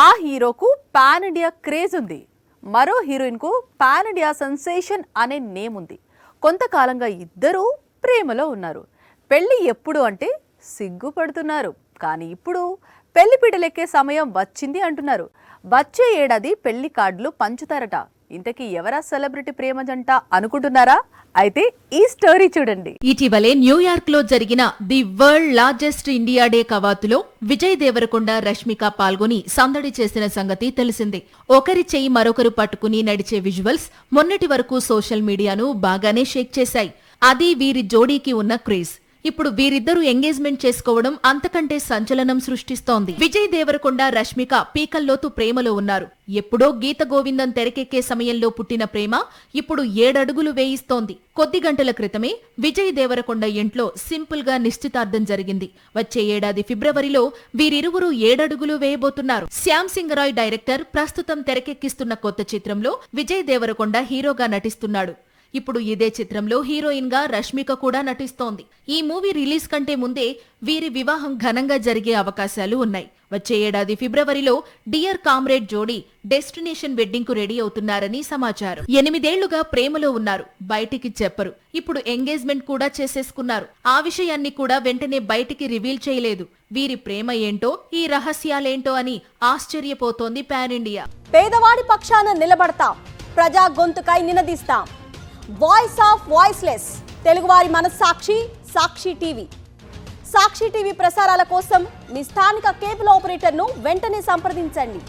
ఆ హీరోకు pan India craze ఉంది. మరో హీరోయిన్ కు పాన్ ఇండియా సెన్సేషన్ అనే నేమ్ ఉంది. కొంతకాలంగా ఇద్దరు ప్రేమలో ఉన్నారు. పెళ్లి ఎప్పుడు అంటే సిగ్గుపడుతున్నారు. కానీ ఇప్పుడు పెళ్లి పీటలెక్కే సమయం వచ్చింది అంటున్నారు. వచ్చే ఏడాది పెళ్లి కార్డులు పంచుతారట. ఇంతకీ ఎవరా సెలబ్రిటీ ప్రేమ జంట అనుకుంటున్నారా? అయితే ఈ స్టోరీ చూడండి. ఇటీవలే న్యూయార్క్ లో జరిగిన the world largest India day కవాతులో విజయ్ దేవరకొండ, రష్మిక పాల్గొని సందడి చేసిన సంగతి తెలిసిందే. ఒకరి చెయ్యి మరొకరు పట్టుకుని నడిచే విజువల్స్ మొన్నటి వరకు సోషల్ మీడియాను బాగానే షేక్ చేశాయి. అది వీరి జోడీకి ఉన్న క్రేజ్. ఇప్పుడు వీరిద్దరూ ఎంగేజ్మెంట్ చేసుకోవడం అంతకంటే సంచలనం సృష్టిస్తోంది. విజయ్ దేవరకొండ, రష్మిక పీకల్లోతు ప్రేమలో ఉన్నారు. ఎప్పుడో గీత గోవిందం తెరకెక్కే సమయంలో పుట్టిన ప్రేమ ఇప్పుడు 7 అడుగులు వేయిస్తోంది. కొద్ది గంటల క్రితమే విజయ్ దేవరకొండ ఇంట్లో సింపుల్ గా నిశ్చితార్థం జరిగింది. వచ్చే ఏడాది ఫిబ్రవరిలో వీరిరువురు 7 అడుగులు వేయబోతున్నారు. శ్యామ్ సింగ్ రాయ్ డైరెక్టర్ ప్రస్తుతం తెరకెక్కిస్తున్న కొత్త చిత్రంలో విజయ్ దేవరకొండ హీరోగా నటిస్తున్నాడు. ఇప్పుడు ఇదే చిత్రంలో హీరోయిన్ గా రష్మిక కూడా నటిస్తోంది. ఈ మూవీ రిలీజ్ కంటే ముందే వీరి వివాహం ఘనంగా జరిగే అవకాశాలు ఉన్నాయి. వచ్చే ఏడాది ఫిబ్రవరిలో డియర్ కామ్రేడ్ జోడీ డెస్టినేషన్ వెడ్డింగ్ కు రెడీ అవుతున్నారని సమాచారం. 8 ఏళ్లుగా ప్రేమలో ఉన్నారు. బయటికి చెప్పరు. ఇప్పుడు ఎంగేజ్మెంట్ కూడా చేసేసుకున్నారు. ఆ విషయాన్ని కూడా వెంటనే బయటికి రివీల్ చేయలేదు. వీరి ప్రేమ ఏంటో, ఈ రహస్యాలేంటో అని ఆశ్చర్యపోతోంది పాన్ ఇండియా. పేదవాడి పక్షాన నిలబడతాం, ప్రజా గొంతుకై నినదిస్తాం. వాయిస్ ఆఫ్ వాయిస్లెస్, తెలుగువారి మనస్సాక్షి, సాక్షి టీవీ. సాక్షి టీవీ ప్రసారాల కోసం మీ స్థానిక కేబుల్ ఆపరేటర్ను వెంటనే సంప్రదించండి.